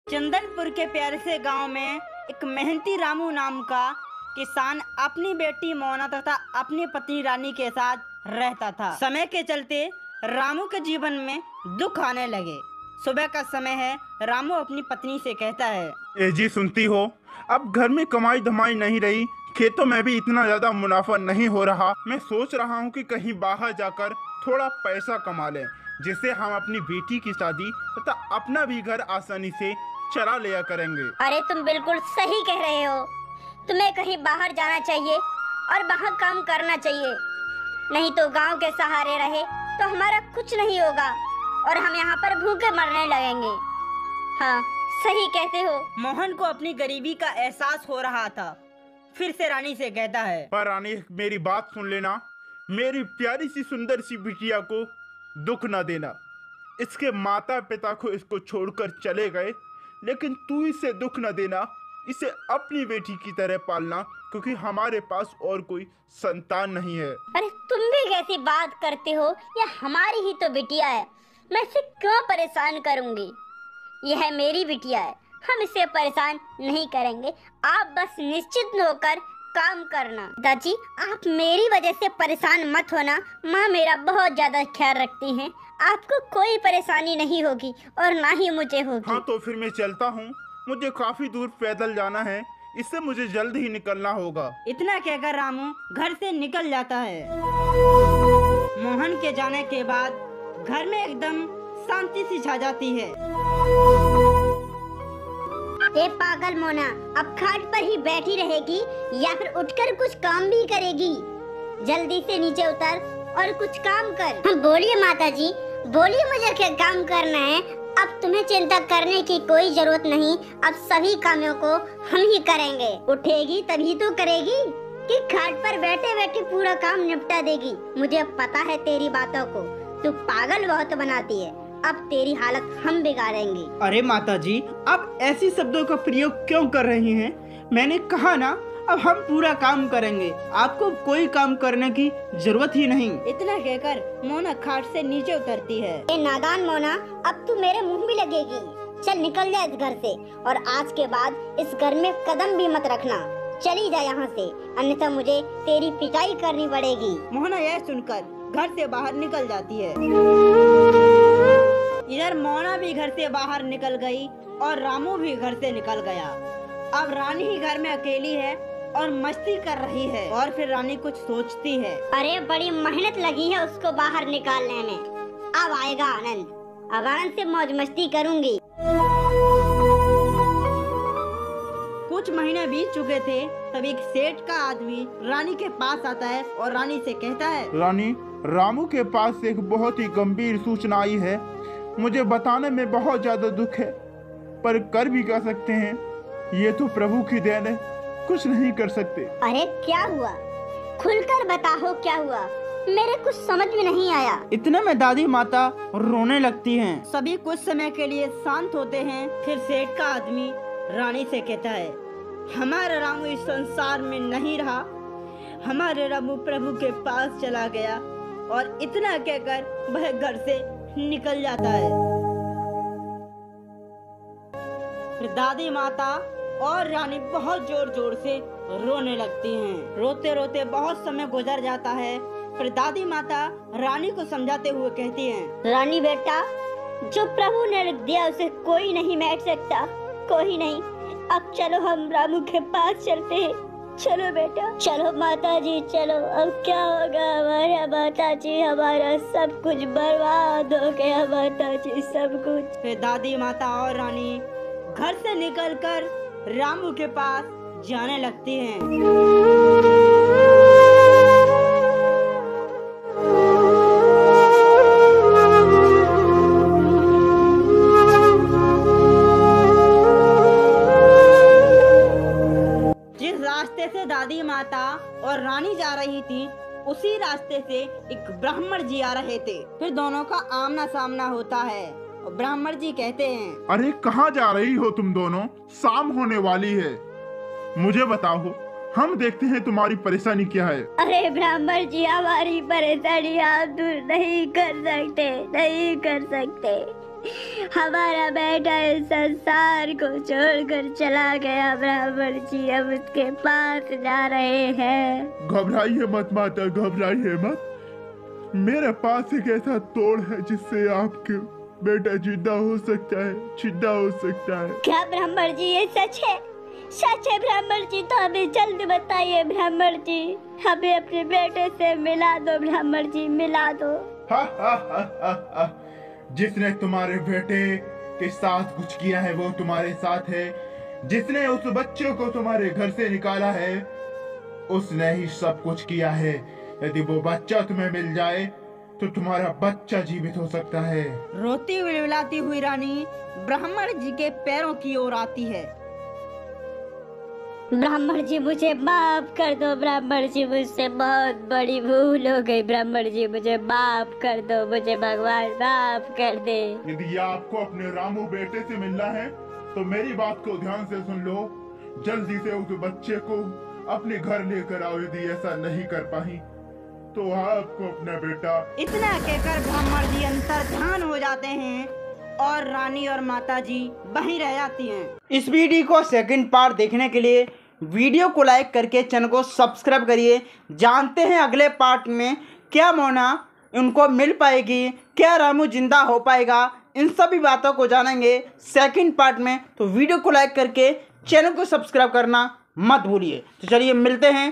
चंदनपुर के प्यारे से गांव में एक मेहनती रामू नाम का किसान अपनी बेटी मोना तथा अपनी पत्नी रानी के साथ रहता था। समय के चलते रामू के जीवन में दुख आने लगे। सुबह का समय है, रामू अपनी पत्नी से कहता है, ए जी सुनती हो, अब घर में कमाई धमाई नहीं रही, खेतों में भी इतना ज्यादा मुनाफा नहीं हो रहा। मैं सोच रहा हूँ कि कहीं बाहर जाकर थोड़ा पैसा कमा लें, जिससे हम अपनी बेटी की शादी तथा अपना भी घर आसानी से चला लिया करेंगे। अरे तुम बिल्कुल सही कह रहे हो। तुम्हें कहीं बाहर जाना चाहिए और वहाँ काम करना चाहिए, नहीं तो गांव के सहारे रहे तो हमारा कुछ नहीं होगा और हम यहाँ पर भूखे मरने लगेंगे। हाँ, सही कहते हो। मोहन को अपनी गरीबी का एहसास हो रहा था। फिर से रानी से कहता है, पर रानी मेरी बात सुन लेना, मेरी प्यारी सी सुंदर सी बिटिया को दुख न देना। इसके माता पिता को इसको छोड़कर चले गए, लेकिन तू इसे दुख न देना, इसे अपनी बेटी की तरह पालना, क्योंकि हमारे पास और कोई संतान नहीं है। अरे तुम भी कैसी बात करते हो, यह हमारी ही तो बिटिया है, मैं इसे क्यों परेशान करूंगी। यह मेरी बिटिया है, हम इसे परेशान नहीं करेंगे। आप बस निश्चित होकर काम करना। दादी, आप मेरी वजह से परेशान मत होना। माँ मेरा बहुत ज्यादा ख्याल रखती हैं, आपको कोई परेशानी नहीं होगी और ना ही मुझे होगी। हाँ तो फिर मैं चलता हूँ, मुझे काफी दूर पैदल जाना है, इससे मुझे जल्द ही निकलना होगा। इतना कहकर रामू घर से निकल जाता है। मोहन के जाने के बाद घर में एकदम शांति सी छा जाती है। ए पागल मोना, अब खाट पर ही बैठी रहेगी या फिर उठकर कुछ काम भी करेगी? जल्दी से नीचे उतर और कुछ काम कर। हाँ, बोलिए माता जी, बोलिए, मुझे क्या काम करना है। अब तुम्हें चिंता करने की कोई जरूरत नहीं, अब सभी कामों को हम ही करेंगे। उठेगी तभी तो करेगी कि खाट पर बैठे बैठे पूरा काम निपटा देगी। मुझे पता है तेरी बातों को, तू पागल बहुत बनाती है। अब तेरी हालत हम बिगाड़ेंगे। अरे माता जी, आप ऐसी शब्दों का प्रयोग क्यों कर रही हैं? मैंने कहा ना, अब हम पूरा काम करेंगे, आपको कोई काम करने की जरूरत ही नहीं। इतना कहकर मोना खाट से नीचे उतरती है। ए नादान मोना, अब तू मेरे मुंह भी लगेगी। चल निकल जा इस घर से, और आज के बाद इस घर में कदम भी मत रखना। चली जा यहाँ से, अन्यथा मुझे तेरी पिटाई करनी पड़ेगी। मोहना यह सुनकर घर से बाहर निकल जाती है। इधर मोना भी घर से बाहर निकल गई और रामू भी घर से निकल गया। अब रानी ही घर में अकेली है और मस्ती कर रही है। और फिर रानी कुछ सोचती है, अरे बड़ी मेहनत लगी है उसको बाहर निकालने में, अब आएगा आनंद। अब आनंद से मौज मस्ती करूंगी। कुछ महीने बीत चुके थे, तब एक सेठ का आदमी रानी के पास आता है और रानी से कहता है, रानी, रामू के पास एक बहुत ही गंभीर सूचना आई है। मुझे बताने में बहुत ज्यादा दुख है, पर कर भी क्या सकते हैं, ये तो प्रभु की देन है, कुछ नहीं कर सकते। अरे क्या हुआ, खुलकर बताओ क्या हुआ, मेरे कुछ समझ में नहीं आया। इतने में दादी माता रोने लगती हैं। सभी कुछ समय के लिए शांत होते हैं। फिर सेठ का आदमी रानी से कहता है, हमारा रामू इस संसार में नहीं रहा, हमारे रामू प्रभु के पास चला गया। और इतना कहकर वह घर से निकल जाता है। फिर दादी माता और रानी बहुत जोर जोर से रोने लगती हैं। रोते रोते बहुत समय गुजर जाता है। फिर दादी माता रानी को समझाते हुए कहती हैं, रानी बेटा, जो प्रभु ने लिख दिया उसे कोई नहीं मिट सकता, कोई नहीं। अब चलो हम रामू के पास चलते हैं। चलो बेटा, चलो माता जी, चलो। अब क्या होगा हमारा माता जी, हमारा सब कुछ बर्बाद हो गया माता जी, सब कुछ। फिर दादी माता और रानी घर से निकलकर रामू के पास जाने लगती हैं। जिस रास्ते से दादी माता और रानी जा रही थी, उसी रास्ते से एक ब्राह्मण जी आ रहे थे। फिर दोनों का आमना सामना होता है और ब्राह्मण जी कहते हैं, अरे कहाँ जा रही हो तुम दोनों, शाम होने वाली है, मुझे बताओ, हम देखते हैं तुम्हारी परेशानी क्या है। अरे ब्राह्मण जी, हमारी परेशानी आप दूर नहीं कर सकते, नहीं कर सकते। हमारा बेटा इस संसार को छोड़कर चला गया ब्राह्मण जी, हम उसके पास जा रहे हैं। घबराइए मत माता, घबराइए मत। मेरे पास एक ऐसा तोड़ है जिससे आपके बेटा जिंदा हो सकता है, जिंदा हो सकता है। क्या ब्राह्मण जी ये सच है? सच है ब्राह्मण जी, तो हमें जल्द बताइए ब्राह्मण जी, हमें अपने बेटे से मिला दो ब्राह्मण जी, मिला दो। हा हा हा हा हा। जिसने तुम्हारे बेटे के साथ कुछ किया है वो तुम्हारे साथ है। जिसने उस बच्चे को तुम्हारे घर से निकाला है उसने ही सब कुछ किया है। यदि वो बच्चा तुम्हें मिल जाए तो तुम्हारा बच्चा जीवित हो सकता है। रोती विलविलाती हुई रानी ब्राह्मण जी के पैरों की ओर आती है। ब्राह्मण जी मुझे माफ कर दो, ब्राह्मण जी मुझसे बहुत बड़ी भूल हो गई, ब्राह्मण जी मुझे माफ कर दो, मुझे भगवान माफ कर दे। यदि आपको अपने रामू बेटे से मिलना है तो मेरी बात को ध्यान से सुन लो। जल्दी से उस बच्चे को अपने घर लेकर आओ। यदि ऐसा नहीं कर पाई तो आपको अपना बेटा। इतना कहकर ब्राह्मण जी अंतर ध्यान हो जाते हैं और रानी और माता जी वहीं रह जाती हैं। इस वीडियो को सेकंड पार्ट देखने के लिए वीडियो को लाइक करके चैनल को सब्सक्राइब करिए। जानते हैं अगले पार्ट में क्या मोना उनको मिल पाएगी, क्या रामू जिंदा हो पाएगा, इन सभी बातों को जानेंगे सेकंड पार्ट में। तो वीडियो को लाइक करके चैनल को सब्सक्राइब करना मत भूलिए। तो चलिए मिलते हैं